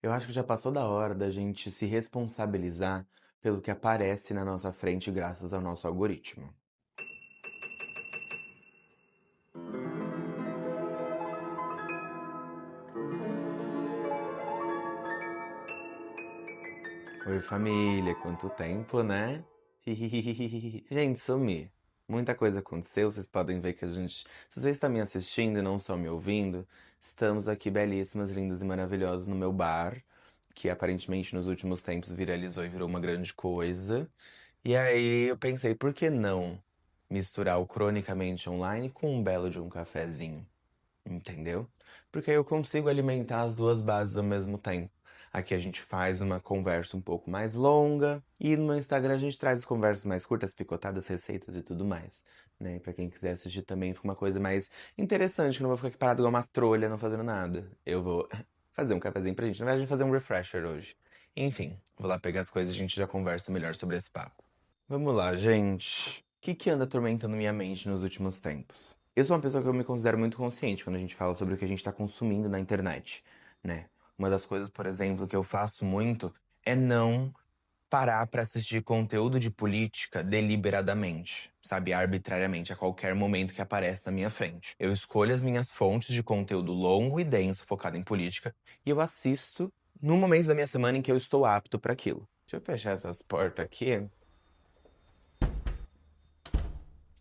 Eu acho que já passou da hora da gente se responsabilizar pelo que aparece na nossa frente graças ao nosso algoritmo. Oi, família, quanto tempo, né? Gente, sumi. Muita coisa aconteceu, vocês podem ver que a gente. Se você está me assistindo e não só me ouvindo, estamos aqui belíssimas, lindas e maravilhosas no meu bar, que aparentemente nos últimos tempos viralizou e virou uma grande coisa. E aí eu pensei, por que não misturar o cronicamente online com um belo de um cafezinho? Entendeu? Porque aí eu consigo alimentar as duas bases ao mesmo tempo. Aqui a gente faz uma conversa um pouco mais longa e no meu Instagram a gente traz conversas mais curtas, picotadas, receitas e tudo mais, né? E pra quem quiser assistir também fica uma coisa mais interessante, que eu não vou ficar aqui parado igual uma trolha não fazendo nada. Eu vou fazer um cafezinho pra gente. Na verdade, fazer um refresher hoje. Enfim, vou lá pegar as coisas e a gente já conversa melhor sobre esse papo. Vamos lá, gente. O que anda atormentando minha mente nos últimos tempos? Eu sou uma pessoa que eu me considero muito consciente quando a gente fala sobre o que a gente está consumindo na internet, né? Uma das coisas, por exemplo, que eu faço muito é não parar para assistir conteúdo de política deliberadamente, sabe, arbitrariamente, a qualquer momento que aparece na minha frente. Eu escolho as minhas fontes de conteúdo longo e denso focado em política e eu assisto no momento da minha semana em que eu estou apto para aquilo. Deixa eu fechar essas portas aqui,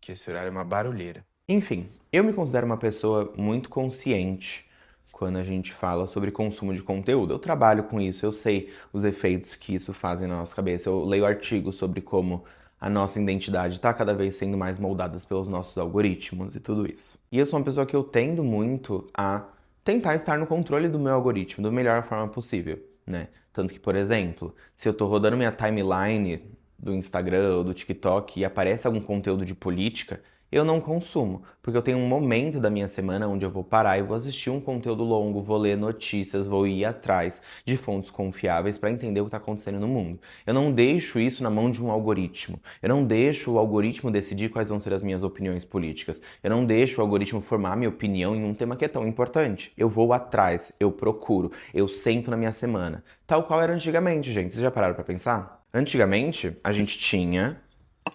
que esse horário é uma barulheira. Enfim, eu me considero uma pessoa muito consciente quando a gente fala sobre consumo de conteúdo. Eu trabalho com isso, eu sei os efeitos que isso faz na nossa cabeça. Eu leio artigos sobre como a nossa identidade está cada vez sendo mais moldada pelos nossos algoritmos e tudo isso. E eu sou uma pessoa que eu tendo muito a tentar estar no controle do meu algoritmo da melhor forma possível, né? Tanto que, por exemplo, se eu tô rodando minha timeline do Instagram ou do TikTok e aparece algum conteúdo de política, eu não consumo, porque eu tenho um momento da minha semana onde eu vou parar e vou assistir um conteúdo longo, vou ler notícias, vou ir atrás de fontes confiáveis para entender o que está acontecendo no mundo. Eu não deixo isso na mão de um algoritmo. Eu não deixo o algoritmo decidir quais vão ser as minhas opiniões políticas. Eu não deixo o algoritmo formar minha opinião em um tema que é tão importante. Eu vou atrás, eu procuro, eu sento na minha semana. Tal qual era antigamente, gente. Vocês já pararam para pensar? Antigamente, a gente tinha.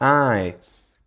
Ai,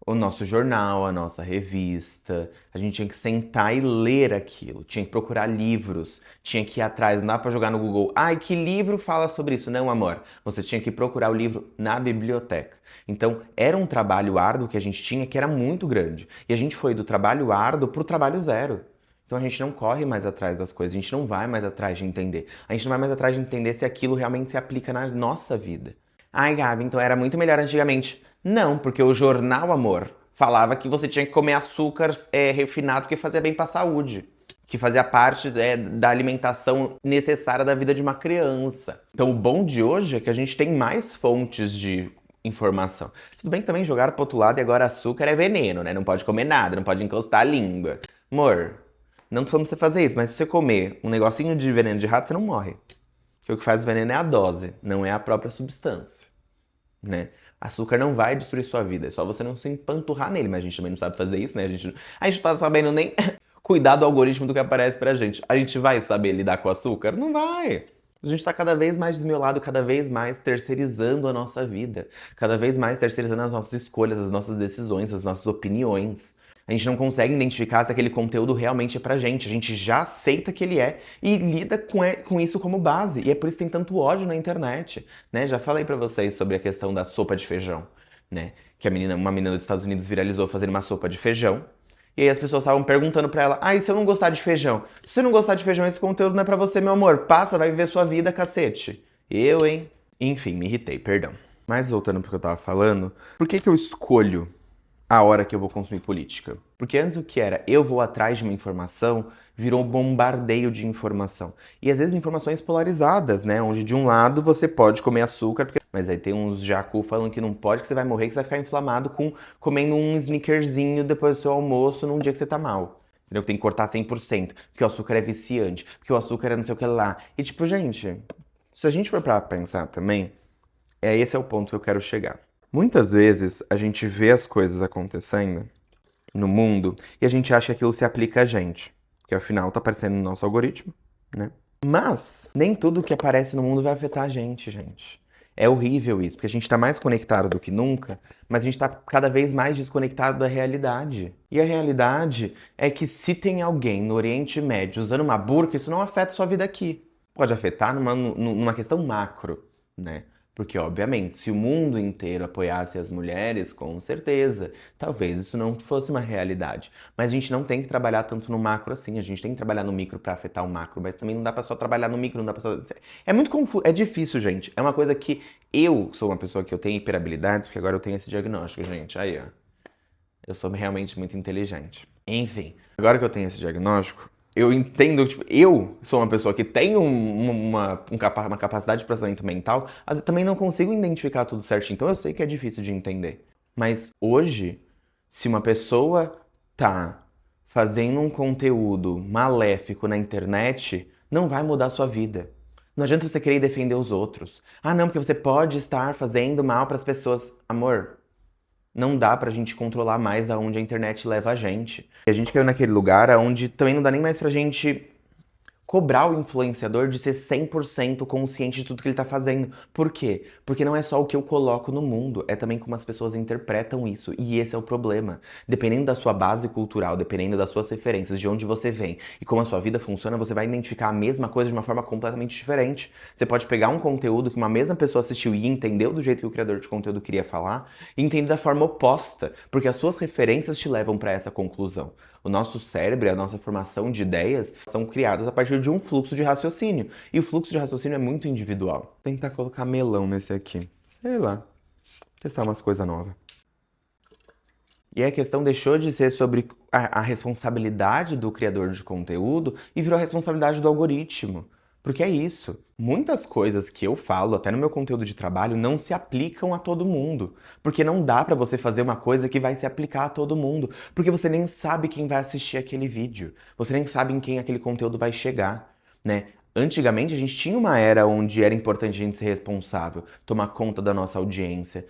o nosso jornal, a nossa revista. A gente tinha que sentar e ler aquilo, tinha que procurar livros, tinha que ir atrás, não dá pra jogar no Google. Ai, que livro fala sobre isso? Não, amor. Você tinha que procurar o livro na biblioteca. Então, era um trabalho árduo que a gente tinha que era muito grande. E a gente foi do trabalho árduo pro trabalho zero. Então a gente não corre mais atrás das coisas, a gente não vai mais atrás de entender. A gente não vai mais atrás de entender se aquilo realmente se aplica na nossa vida. Ai, Gabi, então era muito melhor antigamente. Não, porque o jornal, amor, falava que você tinha que comer açúcar refinado porque fazia bem pra saúde. Que fazia parte da alimentação necessária da vida de uma criança. Então o bom de hoje é que a gente tem mais fontes de informação. Tudo bem que também jogaram pro outro lado e agora açúcar é veneno, né? Não pode comer nada, não pode encostar a língua. Amor, não tô falando pra você fazer isso, mas se você comer um negocinho de veneno de rato, você não morre. Porque o que faz o veneno é a dose, não é a própria substância, né? Açúcar não vai destruir sua vida, é só você não se empanturrar nele, mas a gente também não sabe fazer isso, né? A gente não tá sabendo nem cuidar do algoritmo do que aparece pra gente. A gente vai saber lidar com o açúcar? Não vai. A gente tá cada vez mais desmiolado, cada vez mais terceirizando a nossa vida, cada vez mais terceirizando as nossas escolhas, as nossas decisões, as nossas opiniões. A gente não consegue identificar se aquele conteúdo realmente é pra gente. A gente já aceita que ele é e lida com isso como base. E é por isso que tem tanto ódio na internet, né? Já falei pra vocês sobre a questão da sopa de feijão, né? Que uma menina dos Estados Unidos viralizou fazendo uma sopa de feijão. E aí as pessoas estavam perguntando pra ela: "Ah, e se eu não gostar de feijão? Se você não gostar de feijão, esse conteúdo não é pra você, meu amor. Passa, vai viver sua vida, cacete." Eu, hein? Enfim, me irritei, perdão. Mas voltando pro que eu tava falando, por que que eu escolho a hora que eu vou consumir política? Porque antes o que era eu vou atrás de uma informação virou um bombardeio de informação. E às vezes informações polarizadas, né? Onde de um lado você pode comer açúcar, mas aí tem uns jacu falando que não pode, que você vai morrer, que você vai ficar inflamado com comendo um sneakerzinho depois do seu almoço num dia que você tá mal. Entendeu? Que tem que cortar 100%, porque o açúcar é viciante, porque o açúcar é não sei o que lá. E tipo, gente, se a gente for pra pensar também, esse é o ponto que eu quero chegar. Muitas vezes a gente vê as coisas acontecendo no mundo e a gente acha que aquilo se aplica a gente. Porque afinal tá aparecendo no nosso algoritmo, né? Mas nem tudo que aparece no mundo vai afetar a gente, gente. É horrível isso, porque a gente tá mais conectado do que nunca, mas a gente tá cada vez mais desconectado da realidade. E a realidade é que se tem alguém no Oriente Médio usando uma burca, isso não afeta a sua vida aqui. Pode afetar numa questão macro, né? Porque, obviamente, se o mundo inteiro apoiasse as mulheres, com certeza, talvez isso não fosse uma realidade. Mas a gente não tem que trabalhar tanto no macro assim, a gente tem que trabalhar no micro para afetar o macro, mas também não dá pra só trabalhar no micro, não dá pra só... É muito confuso, é difícil, gente. É uma coisa que eu sou uma pessoa que eu tenho hiperabilidades, porque agora eu tenho esse diagnóstico, gente. Aí, ó. Eu sou realmente muito inteligente. Enfim, agora que eu tenho esse diagnóstico, eu entendo, tipo, eu sou uma pessoa que tem uma capacidade de processamento mental, às vezes também não consigo identificar tudo certinho, então eu sei que é difícil de entender. Mas hoje, se uma pessoa tá fazendo um conteúdo maléfico na internet, não vai mudar a sua vida. Não adianta você querer defender os outros. Ah, não, porque você pode estar fazendo mal para as pessoas. Amor, não dá pra gente controlar mais aonde a internet leva a gente. E a gente caiu naquele lugar onde também não dá nem mais pra gente cobrar o influenciador de ser 100% consciente de tudo que ele tá fazendo. Por quê? Porque não é só o que eu coloco no mundo, é também como as pessoas interpretam isso. E esse é o problema. Dependendo da sua base cultural, dependendo das suas referências, de onde você vem e como a sua vida funciona, você vai identificar a mesma coisa de uma forma completamente diferente. Você pode pegar um conteúdo que uma mesma pessoa assistiu e entendeu do jeito que o criador de conteúdo queria falar, e entender da forma oposta, porque as suas referências te levam para essa conclusão. O nosso cérebro e a nossa formação de ideias são criadas a partir de um fluxo de raciocínio. E o fluxo de raciocínio é muito individual. Vou tentar colocar melão nesse aqui. Sei lá. Testar umas coisas novas. E a questão deixou de ser sobre a responsabilidade do criador de conteúdo e virou a responsabilidade do algoritmo. Porque é isso. Muitas coisas que eu falo, até no meu conteúdo de trabalho, não se aplicam a todo mundo. Porque não dá pra você fazer uma coisa que vai se aplicar a todo mundo. Porque você nem sabe quem vai assistir aquele vídeo. Você nem sabe em quem aquele conteúdo vai chegar, né? Antigamente a gente tinha uma era onde era importante a gente ser responsável, tomar conta da nossa audiência,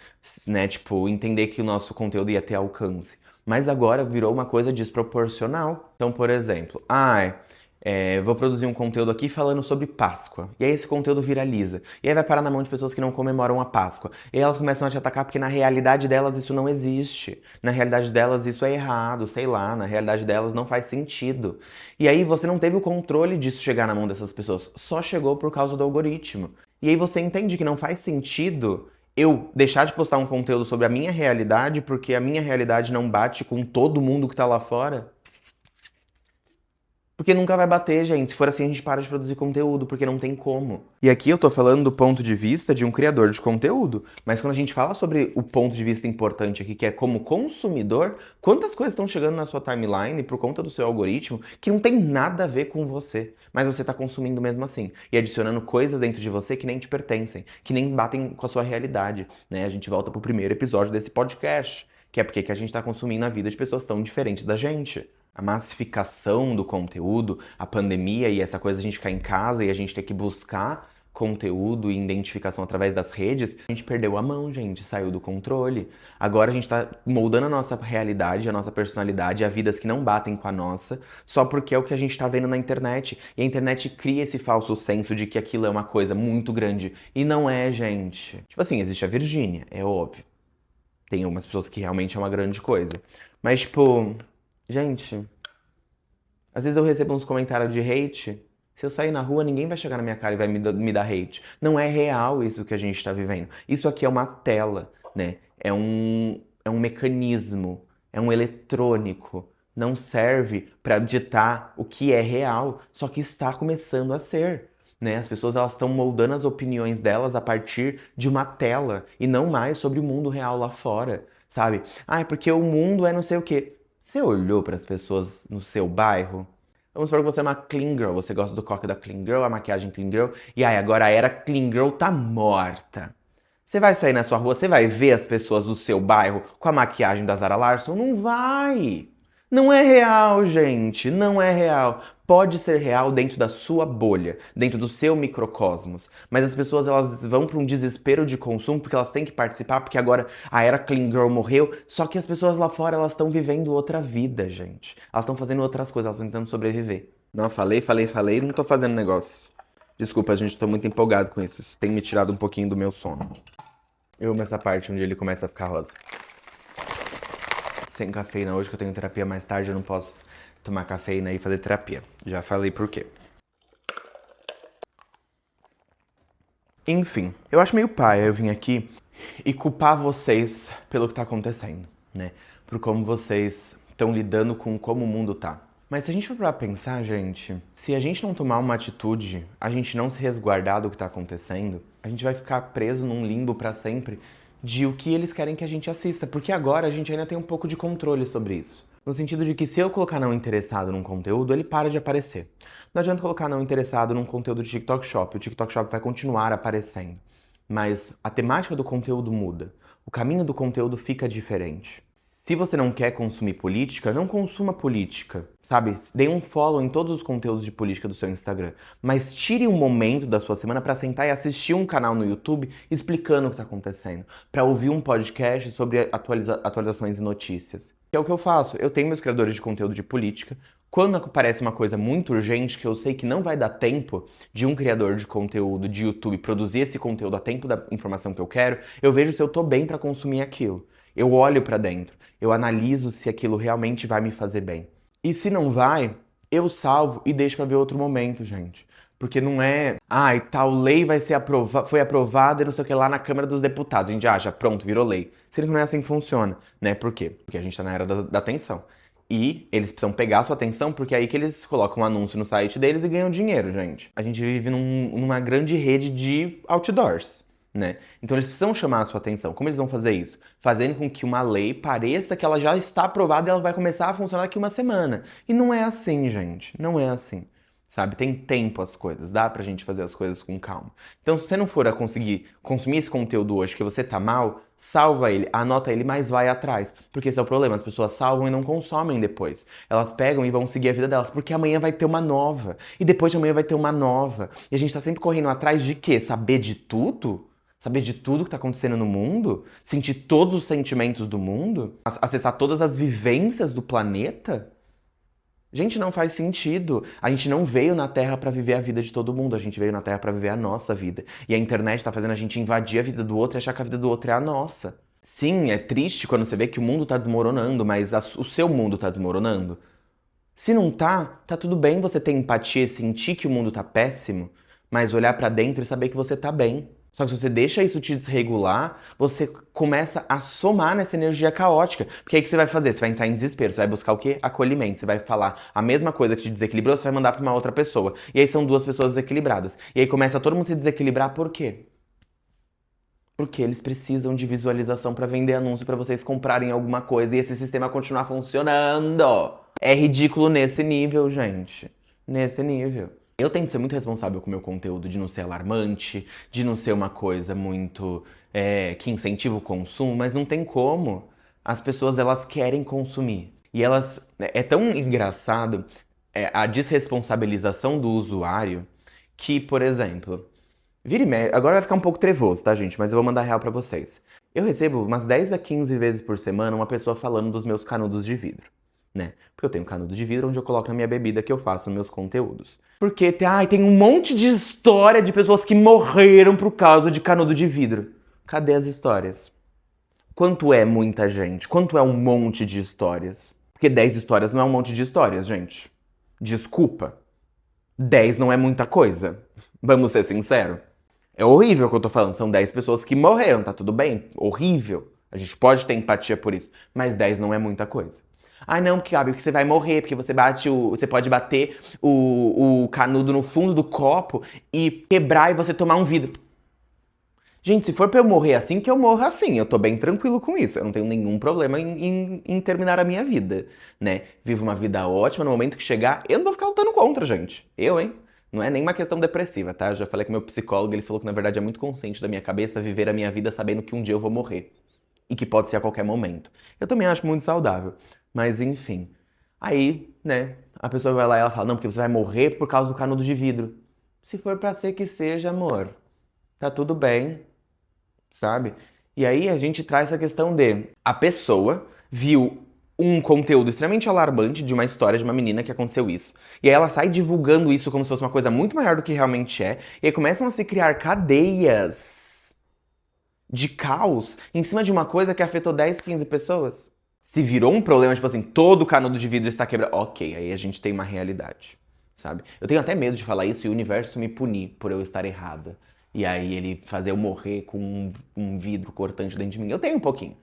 né? Tipo, entender que o nosso conteúdo ia ter alcance. Mas agora virou uma coisa desproporcional. Então, por exemplo, vou produzir um conteúdo aqui falando sobre Páscoa. E aí esse conteúdo viraliza. E aí vai parar na mão de pessoas que não comemoram a Páscoa. E aí elas começam a te atacar porque na realidade delas isso não existe. Na realidade delas isso é errado, sei lá. Na realidade delas não faz sentido. E aí você não teve o controle disso chegar na mão dessas pessoas. Só chegou por causa do algoritmo. E aí você entende que não faz sentido eu deixar de postar um conteúdo sobre a minha realidade porque a minha realidade não bate com todo mundo que tá lá fora. Porque nunca vai bater, gente. Se for assim, a gente para de produzir conteúdo, porque não tem como. E aqui eu tô falando do ponto de vista de um criador de conteúdo. Mas quando a gente fala sobre o ponto de vista importante aqui, que é como consumidor, quantas coisas estão chegando na sua timeline por conta do seu algoritmo que não tem nada a ver com você, mas você tá consumindo mesmo assim. E adicionando coisas dentro de você que nem te pertencem, que nem batem com a sua realidade, né? A gente volta pro primeiro episódio desse podcast, que é porque que a gente tá consumindo a vida de pessoas tão diferentes da gente. A massificação do conteúdo, a pandemia e essa coisa de a gente ficar em casa e a gente ter que buscar conteúdo e identificação através das redes, a gente perdeu a mão, gente, saiu do controle. Agora a gente tá moldando a nossa realidade, a nossa personalidade, a vidas que não batem com a nossa, só porque é o que a gente tá vendo na internet. E a internet cria esse falso senso de que aquilo é uma coisa muito grande. E não é, gente. Tipo assim, existe a Virgínia, é óbvio. Tem algumas pessoas que realmente é uma grande coisa. Mas, tipo, gente, às vezes eu recebo uns comentários de hate. Se eu sair na rua, ninguém vai chegar na minha cara e vai me dar hate. Não é real isso que a gente está vivendo. Isso aqui é uma tela, né? É um mecanismo, é um eletrônico. Não serve para ditar o que é real, só que está começando a ser. Né? As pessoas elas estão moldando as opiniões delas a partir de uma tela e não mais sobre o mundo real lá fora, sabe? Ah, é porque o mundo é não sei o quê. Você olhou para as pessoas no seu bairro? Vamos supor que você é uma clean girl, você gosta do coque da clean girl, a maquiagem clean girl, e aí agora a era clean girl tá morta. Você vai sair na sua rua, você vai ver as pessoas do seu bairro com a maquiagem da Zara Larsson? Não vai! Não é real, gente, não é real. Pode ser real dentro da sua bolha, dentro do seu microcosmos, mas as pessoas elas vão para um desespero de consumo porque elas têm que participar, porque agora a era clean girl morreu, só que as pessoas lá fora elas estão vivendo outra vida, gente. Elas estão fazendo outras coisas, elas estão tentando sobreviver. Não, falei, não tô fazendo negócio. Desculpa, gente, tô muito empolgado com isso. Isso tem me tirado um pouquinho do meu sono. Eu amo essa parte onde ele começa a ficar rosa. Sem cafeína. Hoje que eu tenho terapia mais tarde, eu não posso tomar cafeína e fazer terapia. Já falei por quê. Enfim, eu acho meio paia eu vim aqui e culpar vocês pelo que tá acontecendo, né? Por como vocês estão lidando com como o mundo tá. Mas se a gente for pra pensar, gente, se a gente não tomar uma atitude, a gente não se resguardar do que tá acontecendo, a gente vai ficar preso num limbo pra sempre de o que eles querem que a gente assista, porque agora a gente ainda tem um pouco de controle sobre isso. No sentido de que se eu colocar não interessado num conteúdo, ele para de aparecer. Não adianta colocar não interessado num conteúdo de TikTok Shop, o TikTok Shop vai continuar aparecendo. Mas a temática do conteúdo muda, o caminho do conteúdo fica diferente. Se você não quer consumir política, não consuma política, sabe? Dê um follow em todos os conteúdos de política do seu Instagram, mas tire um momento da sua semana para sentar e assistir um canal no YouTube explicando o que está acontecendo, para ouvir um podcast sobre atualizações e notícias. Que é o que eu faço. Eu tenho meus criadores de conteúdo de política. Quando aparece uma coisa muito urgente que eu sei que não vai dar tempo de um criador de conteúdo de YouTube produzir esse conteúdo a tempo da informação que eu quero, eu vejo se eu tô bem para consumir aquilo. Eu olho para dentro, eu analiso se aquilo realmente vai me fazer bem. E se não vai, eu salvo e deixo para ver outro momento, gente. Porque não é, ai, tal lei vai ser foi aprovada e não sei o que lá na Câmara dos Deputados. A gente acha, pronto, virou lei. Sendo que não é assim que funciona, né? Por quê? Porque a gente tá na era da atenção. E eles precisam pegar a sua atenção porque é aí que eles colocam um anúncio no site deles e ganham dinheiro, gente. A gente vive numa grande rede de outdoors, né? Então eles precisam chamar a sua atenção. Como eles vão fazer isso? Fazendo com que uma lei pareça que ela já está aprovada e ela vai começar a funcionar daqui uma semana. E não é assim, gente. Não é assim. Sabe? Tem tempo as coisas, dá pra gente fazer as coisas com calma. Então, se você não for a conseguir consumir esse conteúdo hoje porque você tá mal, salva ele, anota ele, mas vai atrás. Porque esse é o problema, as pessoas salvam e não consomem depois. Elas pegam e vão seguir a vida delas, porque amanhã vai ter uma nova. E depois de amanhã vai ter uma nova. E a gente tá sempre correndo atrás de quê? Saber de tudo? Saber de tudo que tá acontecendo no mundo? Sentir todos os sentimentos do mundo? Acessar todas as vivências do planeta? Gente, não faz sentido. A gente não veio na Terra pra viver a vida de todo mundo, a gente veio na Terra pra viver a nossa vida. E a internet tá fazendo a gente invadir a vida do outro e achar que a vida do outro é a nossa. Sim, é triste quando você vê que o mundo tá desmoronando, mas o seu mundo tá desmoronando. Se não tá, tá tudo bem você ter empatia e sentir que o mundo tá péssimo, mas olhar pra dentro e saber que você tá bem. Só que se você deixa isso te desregular, você começa a somar nessa energia caótica. Porque aí o que você vai fazer? Você vai entrar em desespero, você vai buscar o quê? Acolhimento. Você vai falar a mesma coisa que te desequilibrou, você vai mandar pra uma outra pessoa. E aí são duas pessoas desequilibradas. E aí começa todo mundo se desequilibrar, por quê? Porque eles precisam de visualização para vender anúncio para vocês comprarem alguma coisa e esse sistema continuar funcionando. É ridículo nesse nível, gente. Nesse nível. Eu tento ser muito responsável com o meu conteúdo, de não ser alarmante, de não ser uma coisa muito que incentiva o consumo, mas não tem como. As pessoas, elas querem consumir. E elas... É tão engraçado a desresponsabilização do usuário que, por exemplo... Vira e mexe, agora vai ficar um pouco trevoso, tá, gente? Mas eu vou mandar real pra vocês. Eu recebo umas 10 a 15 vezes por semana uma pessoa falando dos meus canudos de vidro, né? Porque eu tenho canudo de vidro onde eu coloco na minha bebida que eu faço nos meus conteúdos. Porque tem um monte de história de pessoas que morreram por causa de canudo de vidro. Cadê as histórias? Quanto é muita gente? Quanto é um monte de histórias? Porque 10 histórias não é um monte de histórias, gente. Desculpa. 10 não é muita coisa. Vamos ser sinceros. É horrível o que eu tô falando. São 10 pessoas que morreram, tá tudo bem? Horrível. A gente pode ter empatia por isso. Mas 10 não é muita coisa. Ai, não, Gabi, porque você vai morrer, porque você pode bater o canudo no fundo do copo e quebrar e você tomar um vidro. Gente, se for pra eu morrer assim, que eu morra assim. Eu tô bem tranquilo com isso. Eu não tenho nenhum problema em terminar a minha vida, né? Vivo uma vida ótima, no momento que chegar, eu não vou ficar lutando contra, gente. Eu, hein? Não é nenhuma questão depressiva, tá? Eu já falei com meu psicólogo, ele falou que na verdade é muito consciente da minha cabeça viver a minha vida sabendo que um dia eu vou morrer. E que pode ser a qualquer momento. Eu também acho muito saudável. Mas enfim. Aí, né, a pessoa vai lá e ela fala, não, porque você vai morrer por causa do canudo de vidro. Se for pra ser que seja, amor, tá tudo bem, sabe? E aí a gente traz essa questão de a pessoa viu um conteúdo extremamente alarmante de uma história de uma menina que aconteceu isso. E aí ela sai divulgando isso como se fosse uma coisa muito maior do que realmente é. E aí começam a se criar cadeias de caos em cima de uma coisa que afetou 10, 15 pessoas. Se virou um problema, tipo assim, todo canudo de vidro está quebrado. Ok, aí a gente tem uma realidade, sabe? Eu tenho até medo de falar isso e o universo me punir por eu estar errada. E aí ele fazer eu morrer com um vidro cortante dentro de mim. Eu tenho um pouquinho.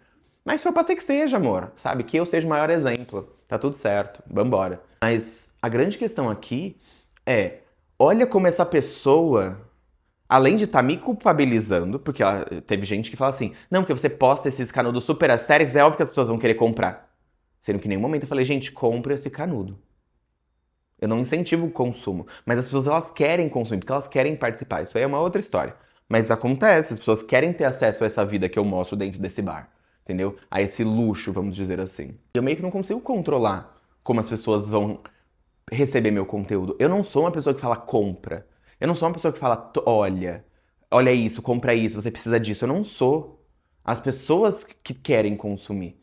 Mas foi pra ser que seja, amor, sabe? Que eu seja o maior exemplo. Tá tudo certo, vambora. Mas a grande questão aqui é, olha como essa pessoa, além de estar me culpabilizando, porque teve gente que fala assim, não, porque você posta esses canudos super astéricos, é óbvio que as pessoas vão querer comprar. Sendo que em nenhum momento eu falei, gente, compre esse canudo. Eu não incentivo o consumo, mas as pessoas elas querem consumir, porque elas querem participar. Isso aí é uma outra história. Mas acontece, as pessoas querem ter acesso a essa vida que eu mostro dentro desse bar, entendeu? A esse luxo, vamos dizer assim. Eu meio que não consigo controlar como as pessoas vão receber meu conteúdo. Eu não sou uma pessoa que fala compra. Eu não sou uma pessoa que fala, olha isso, compra isso, você precisa disso. Eu não sou. As pessoas que querem consumir.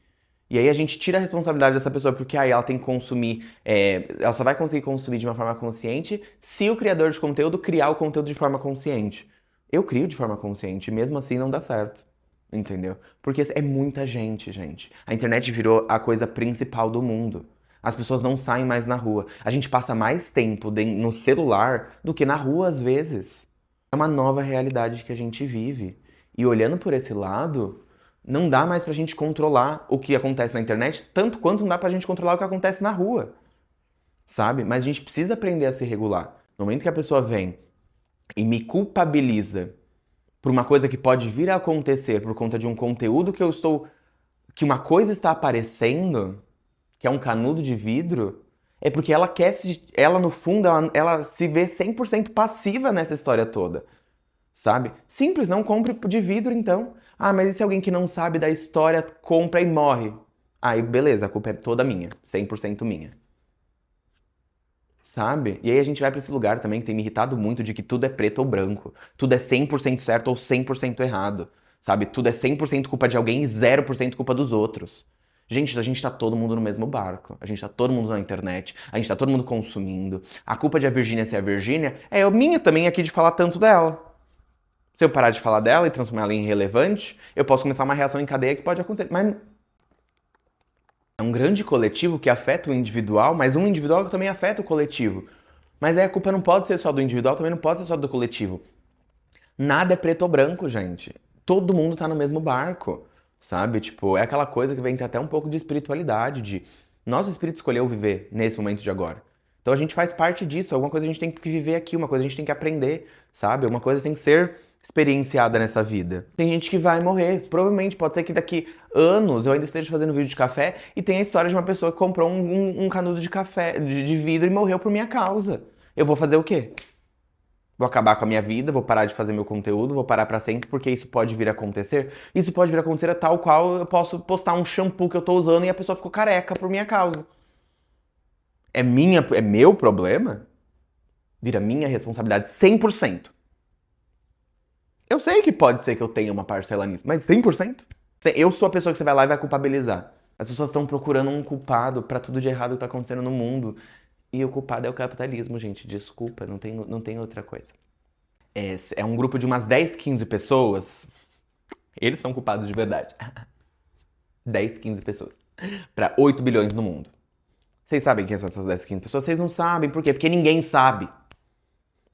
E aí a gente tira a responsabilidade dessa pessoa, porque aí ela tem que consumir, ela só vai conseguir consumir de uma forma consciente se o criador de conteúdo criar o conteúdo de forma consciente. Eu crio de forma consciente, mesmo assim não dá certo. Entendeu? Porque é muita gente, gente. A internet virou a coisa principal do mundo. As pessoas não saem mais na rua. A gente passa mais tempo no celular do que na rua às vezes. É uma nova realidade que a gente vive. E olhando por esse lado, não dá mais pra gente controlar o que acontece na internet, tanto quanto não dá pra gente controlar o que acontece na rua. Sabe? Mas a gente precisa aprender a se regular. No momento que a pessoa vem e me culpabiliza por uma coisa que pode vir a acontecer por conta de um conteúdo que eu estou. Que uma coisa está aparecendo, que é um canudo de vidro, é porque ela quer se. Ela, no fundo, ela se vê 100% passiva nessa história toda. Sabe? Simples, não compre de vidro então. Ah, mas e se alguém que não sabe da história compra e morre? Aí, beleza, a culpa é toda minha, 100% minha. Sabe? E aí a gente vai pra esse lugar também que tem me irritado muito de que tudo é preto ou branco. Tudo é 100% certo ou 100% errado. Sabe? Tudo é 100% culpa de alguém e 0% culpa dos outros. Gente, a gente tá todo mundo no mesmo barco. A gente tá todo mundo na internet. A gente tá todo mundo consumindo. A culpa de a Virgínia ser a Virgínia é minha também aqui de falar tanto dela. Se eu parar de falar dela e transformar ela em irrelevante, eu posso começar uma reação em cadeia que pode acontecer. Mas é um grande coletivo que afeta o individual, mas um individual que também afeta o coletivo. Mas aí a culpa não pode ser só do individual, também não pode ser só do coletivo. Nada é preto ou branco, gente. Todo mundo tá no mesmo barco, sabe? Tipo, é aquela coisa que vem ter até um pouco de espiritualidade, de nosso espírito escolheu viver nesse momento de agora. Então a gente faz parte disso, alguma coisa a gente tem que viver aqui, uma coisa a gente tem que aprender, sabe? Uma coisa tem que ser experienciada nessa vida. Tem gente que vai morrer, provavelmente pode ser que daqui anos eu ainda esteja fazendo vídeo de café e tenha a história de uma pessoa que comprou um canudo de café, de vidro e morreu por minha causa. Eu vou fazer o quê? Vou acabar com a minha vida, vou parar de fazer meu conteúdo, vou parar pra sempre, porque isso pode vir a acontecer. Isso pode vir a acontecer tal qual eu posso postar um shampoo que eu tô usando e a pessoa ficou careca por minha causa. É meu problema? Vira minha responsabilidade 100%. Eu sei que pode ser que eu tenha uma parcela nisso, mas 100%? Eu sou a pessoa que você vai lá e vai culpabilizar. As pessoas estão procurando um culpado pra tudo de errado que tá acontecendo no mundo. E o culpado é o capitalismo, gente. Desculpa, não tem outra coisa. É um grupo de umas 10, 15 pessoas. Eles são culpados de verdade. 10, 15 pessoas. Pra 8 bilhões no mundo. Vocês sabem quem são essas 10, 15 pessoas? Vocês não sabem. Por quê? Porque ninguém sabe.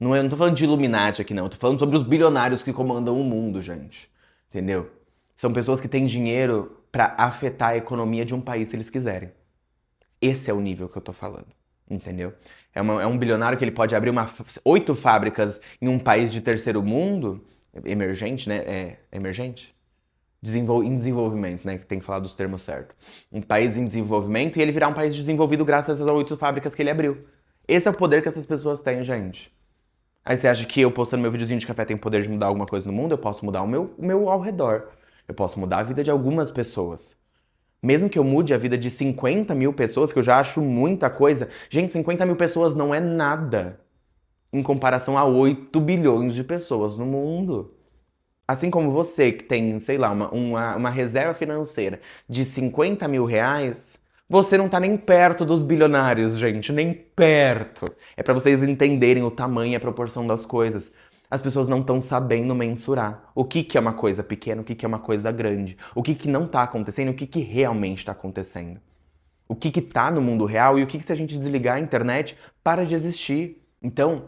Eu não tô falando de Illuminati aqui, não. Eu tô falando sobre os bilionários que comandam o mundo, gente. Entendeu? São pessoas que têm dinheiro pra afetar a economia de um país se eles quiserem. Esse é o nível que eu tô falando. Entendeu? É um bilionário que ele pode abrir 8 fábricas em um país de terceiro mundo, emergente, né? Emergente? Em desenvolvimento, né? Que tem que falar dos termos certos. Um país em desenvolvimento e ele virar um país desenvolvido graças às 8 fábricas que ele abriu. Esse é o poder que essas pessoas têm, gente. Aí você acha que eu postando meu videozinho de café tem o poder de mudar alguma coisa no mundo? Eu posso mudar o meu ao redor. Eu posso mudar a vida de algumas pessoas. Mesmo que eu mude a vida de 50 mil pessoas, que eu já acho muita coisa. Gente, 50 mil pessoas não é nada em comparação a 8 bilhões de pessoas no mundo. Assim como você que tem, sei lá, uma reserva financeira de 50 mil reais, Você não tá nem perto dos bilionários, gente, nem perto. É pra vocês entenderem o tamanho e a proporção das coisas. As pessoas não estão sabendo mensurar o que é uma coisa pequena, o que é uma coisa grande, o que não tá acontecendo, o que realmente tá acontecendo. O que tá no mundo real e o que se a gente desligar a internet, para de existir. Então,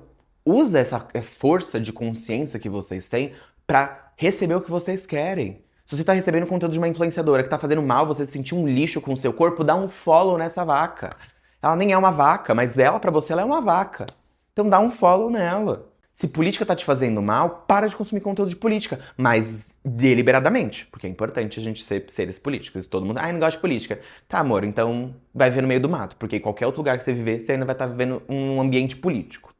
usa essa força de consciência que vocês têm pra receber o que vocês querem. Se você tá recebendo conteúdo de uma influenciadora que tá fazendo mal você se sentir um lixo com o seu corpo, dá um follow nessa vaca. Ela nem é uma vaca, mas ela, pra você, ela é uma vaca. Então dá um follow nela. Se política tá te fazendo mal, para de consumir conteúdo de política, mas deliberadamente, porque é importante a gente ser seres políticos. Todo mundo, não gosta de política. Tá, amor, então vai ver no meio do mato, porque qualquer outro lugar que você viver, você ainda vai estar vivendo um ambiente político.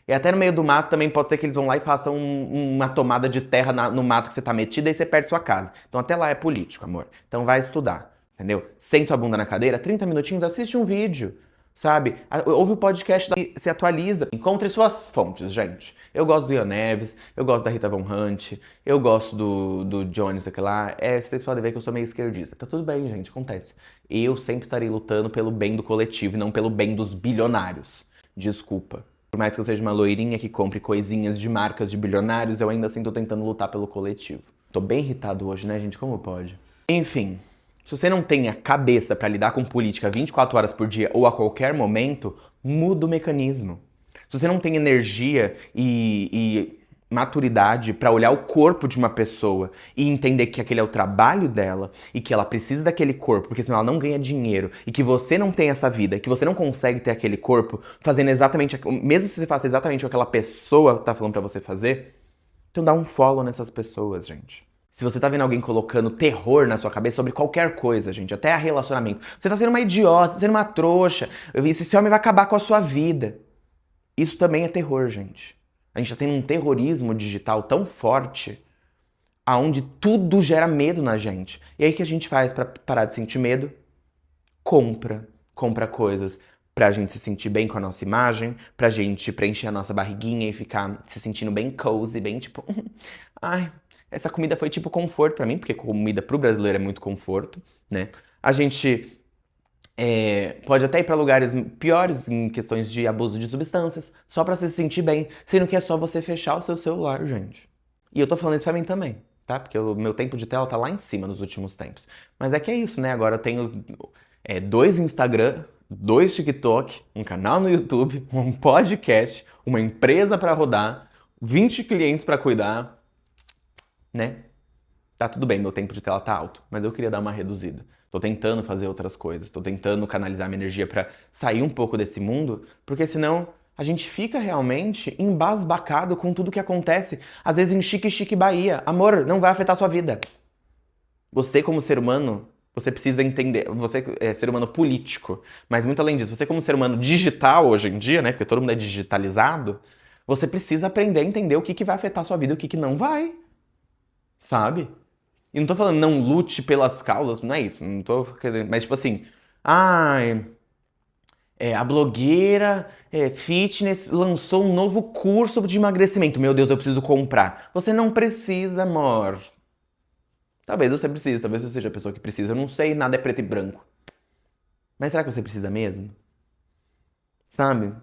E até no meio do mato também pode ser que eles vão lá e façam uma tomada de terra no mato que você tá metido e você perde sua casa. Então até lá é político, amor. Então vai estudar, entendeu? Senta a bunda na cadeira, 30 minutinhos, assiste um vídeo, sabe? Ouve o podcast, se atualiza. Encontre suas fontes, gente. Eu gosto do Ian Neves, eu gosto da Rita Von Hunt, eu gosto do Jones, aquele lá. Vocês podem ver que eu sou meio esquerdista. Tá tudo bem, gente, acontece. Eu sempre estarei lutando pelo bem do coletivo e não pelo bem dos bilionários. Desculpa. Por mais que eu seja uma loirinha que compre coisinhas de marcas de bilionários, eu ainda assim tô tentando lutar pelo coletivo. Tô bem irritado hoje, né, gente? Como pode? Enfim, se você não tem a cabeça pra lidar com política 24 horas por dia ou a qualquer momento, muda o mecanismo. Se você não tem energia e maturidade pra olhar o corpo de uma pessoa e entender que aquele é o trabalho dela e que ela precisa daquele corpo, porque senão ela não ganha dinheiro e que você não tem essa vida, que você não consegue ter aquele corpo fazendo exatamente, mesmo se você faça exatamente o que aquela pessoa tá falando pra você fazer, então dá um follow nessas pessoas, gente. Se você tá vendo alguém colocando terror na sua cabeça sobre qualquer coisa, gente, até relacionamento, você tá sendo uma idiota, tá sendo uma trouxa, esse homem vai acabar com a sua vida. Isso também é terror, gente. A gente tá tendo um terrorismo digital tão forte, aonde tudo gera medo na gente. E aí o que a gente faz pra parar de sentir medo? Compra coisas pra gente se sentir bem com a nossa imagem, pra gente preencher a nossa barriguinha e ficar se sentindo bem cozy, bem tipo, ai, essa comida foi tipo conforto pra mim, porque comida pro brasileiro é muito conforto, né? A gente pode até ir pra lugares piores em questões de abuso de substâncias, só pra se sentir bem, sendo que é só você fechar o seu celular, gente. E eu tô falando isso pra mim também, tá? Porque o meu tempo de tela tá lá em cima nos últimos tempos. Mas é que é isso, né? Agora eu tenho 2 Instagram, 2 TikTok, um canal no YouTube, um podcast, uma empresa pra rodar, 20 clientes pra cuidar, né? Tá tudo bem, meu tempo de tela tá alto, mas eu queria dar uma reduzida. Tô tentando fazer outras coisas, tô tentando canalizar minha energia pra sair um pouco desse mundo, porque senão a gente fica realmente embasbacado com tudo que acontece, às vezes em Chique Chique Bahia. Amor, não vai afetar a sua vida. Você como ser humano, você precisa entender, você é ser humano político, mas muito além disso, você como ser humano digital hoje em dia, né, porque todo mundo é digitalizado, você precisa aprender a entender o que vai afetar a sua vida e o que não vai, sabe? E não tô falando não lute pelas causas, não é isso, não tô querendo, mas tipo assim, ai, a blogueira fitness lançou um novo curso de emagrecimento, meu Deus, eu preciso comprar. Você não precisa, amor. Talvez você precise, talvez você seja a pessoa que precisa, eu não sei, nada é preto e branco. Mas será que você precisa mesmo? Sabe?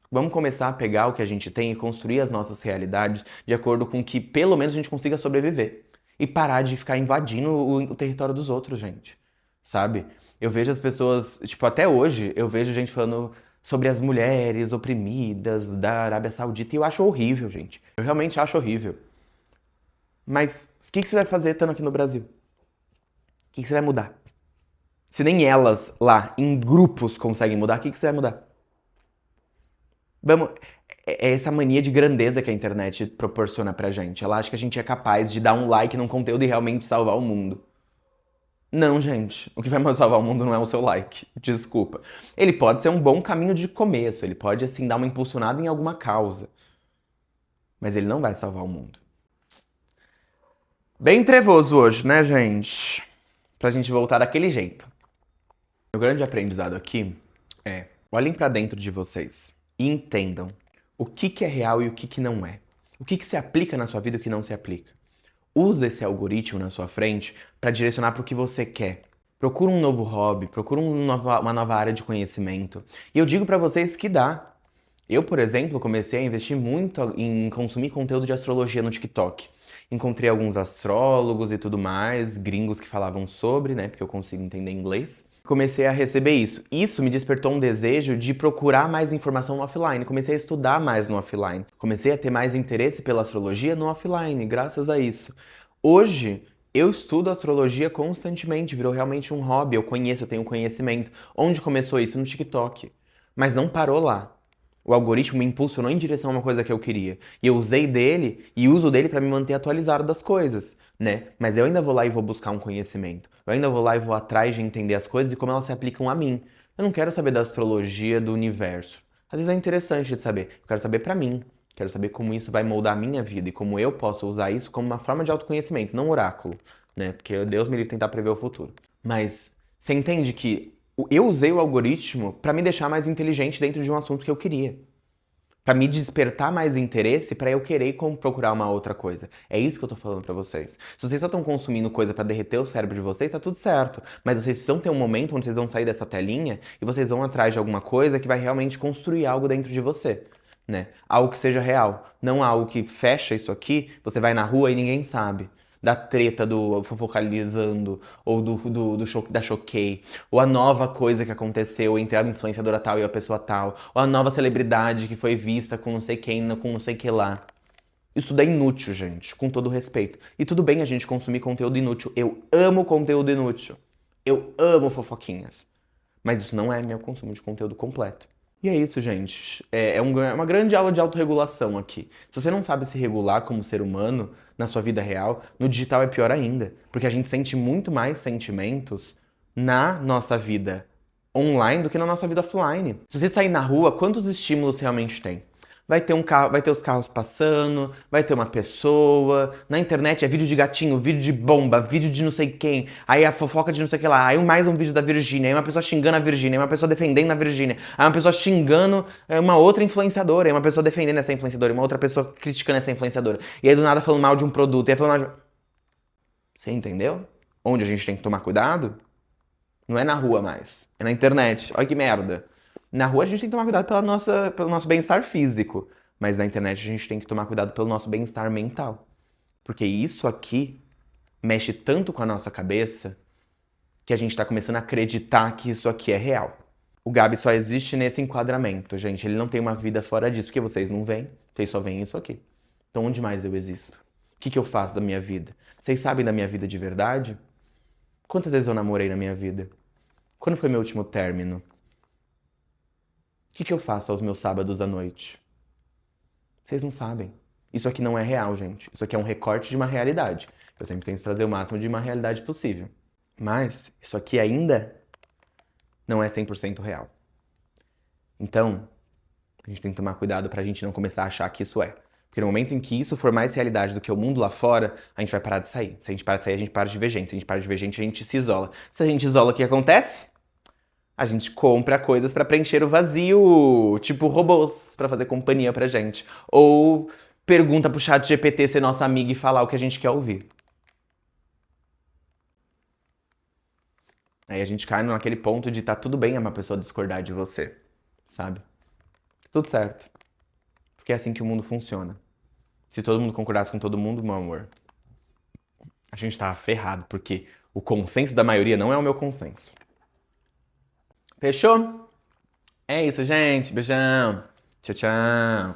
Vamos começar a pegar o que a gente tem e construir as nossas realidades de acordo com que pelo menos a gente consiga sobreviver. E parar de ficar invadindo o território dos outros, gente. Sabe? Eu vejo as pessoas, tipo, até hoje, eu vejo gente falando sobre as mulheres oprimidas da Arábia Saudita e eu acho horrível, gente. Eu realmente acho horrível. Mas o que você vai fazer estando aqui no Brasil? O que você vai mudar? Se nem elas lá, em grupos, conseguem mudar, o que você vai mudar? Vamos. É essa mania de grandeza que a internet proporciona pra gente. Ela acha que a gente é capaz de dar um like num conteúdo e realmente salvar o mundo. Não, gente. O que vai mais salvar o mundo não é o seu like. Desculpa. Ele pode ser um bom caminho de começo. Ele pode, assim, dar uma impulsionada em alguma causa. Mas ele não vai salvar o mundo. Bem trevoso hoje, né, gente? Pra gente voltar daquele jeito. O grande aprendizado aqui é: olhem pra dentro de vocês e entendam o que é real e o que não é. O que se aplica na sua vida e o que não se aplica. Usa esse algoritmo na sua frente para direcionar para o que você quer. Procura um novo hobby, procura uma nova área de conhecimento. E eu digo pra vocês que dá. Eu, por exemplo, comecei a investir muito em consumir conteúdo de astrologia no TikTok. Encontrei alguns astrólogos e tudo mais, gringos que falavam sobre, né, porque eu consigo entender inglês. Comecei a receber isso. Isso me despertou um desejo de procurar mais informação no offline. Comecei a estudar mais no offline. Comecei a ter mais interesse pela astrologia no offline, graças a isso. Hoje, eu estudo astrologia constantemente, virou realmente um hobby. Eu conheço, eu tenho conhecimento. Onde começou isso? No TikTok. Mas não parou lá. O algoritmo me impulsionou em direção a uma coisa que eu queria. E eu usei dele e uso dele para me manter atualizado das coisas, né? Mas eu ainda vou lá e vou buscar um conhecimento. Eu ainda vou lá e vou atrás de entender as coisas e como elas se aplicam a mim. Eu não quero saber da astrologia do universo. Às vezes é interessante de saber. Eu quero saber para mim. Quero saber como isso vai moldar a minha vida e como eu posso usar isso como uma forma de autoconhecimento, não oráculo, né? Porque Deus me livre tentar prever o futuro. Mas você entende que eu usei o algoritmo para me deixar mais inteligente dentro de um assunto que eu queria. Para me despertar mais interesse para eu querer procurar uma outra coisa. É isso que eu tô falando para vocês. Se vocês só estão consumindo coisa para derreter o cérebro de vocês, tá tudo certo. Mas vocês precisam ter um momento onde vocês vão sair dessa telinha e vocês vão atrás de alguma coisa que vai realmente construir algo dentro de você, né? Algo que seja real, não algo que fecha isso aqui, você vai na rua e ninguém sabe. Da treta do fofocalizando, ou da choquei, ou a nova coisa que aconteceu entre a influenciadora tal e a pessoa tal, ou a nova celebridade que foi vista com não sei quem, com não sei que lá. Isso tudo é inútil, gente, com todo respeito. E tudo bem a gente consumir conteúdo inútil. Eu amo conteúdo inútil. Eu amo fofoquinhas. Mas isso não é meu consumo de conteúdo completo. E é isso, gente. É uma grande aula de autorregulação aqui. Se você não sabe se regular como ser humano na sua vida real, no digital é pior ainda. Porque a gente sente muito mais sentimentos na nossa vida online do que na nossa vida offline. Se você sair na rua, quantos estímulos realmente tem? Vai ter um carro, vai ter os carros passando, vai ter uma pessoa. Na internet é vídeo de gatinho, vídeo de bomba, vídeo de não sei quem. Aí a fofoca de não sei o que lá. Aí mais um vídeo da Virgínia. Aí uma pessoa xingando a Virgínia. Aí uma pessoa defendendo a Virgínia. Aí uma pessoa xingando uma outra influenciadora. Aí uma pessoa defendendo essa influenciadora. E uma outra pessoa criticando essa influenciadora. E aí do nada falando mal de um produto. E aí falando mal de... Você entendeu? Onde a gente tem que tomar cuidado? Não é na rua mais. É na internet. Olha que merda. Na rua a gente tem que tomar cuidado pelo nosso bem-estar físico. Mas na internet a gente tem que tomar cuidado pelo nosso bem-estar mental. Porque isso aqui mexe tanto com a nossa cabeça que a gente tá começando a acreditar que isso aqui é real. O Gabi só existe nesse enquadramento, gente. Ele não tem uma vida fora disso, porque vocês não veem. Vocês só veem isso aqui. Então onde mais eu existo? O que eu faço da minha vida? Vocês sabem da minha vida de verdade? Quantas vezes eu namorei na minha vida? Quando foi meu último término? O que eu faço aos meus sábados à noite? Vocês não sabem. Isso aqui não é real, gente. Isso aqui é um recorte de uma realidade. Eu sempre tento trazer o máximo de uma realidade possível. Mas isso aqui ainda não é 100% real. Então, a gente tem que tomar cuidado pra gente não começar a achar que isso é. Porque no momento em que isso for mais realidade do que o mundo lá fora, a gente vai parar de sair. Se a gente parar de sair, a gente para de ver gente. Se a gente para de ver gente, a gente se isola. Se a gente isola, o que acontece? A gente compra coisas pra preencher o vazio, tipo robôs pra fazer companhia pra gente. Ou pergunta pro chat GPT ser nosso amigo e falar o que a gente quer ouvir. Aí a gente cai naquele ponto de tá tudo bem uma pessoa discordar de você, sabe? Tudo certo. Porque é assim que o mundo funciona. Se todo mundo concordasse com todo mundo, meu amor, a gente tava ferrado, porque o consenso da maioria não é o meu consenso. Fechou? É isso, gente. Beijão. Tchau, tchau.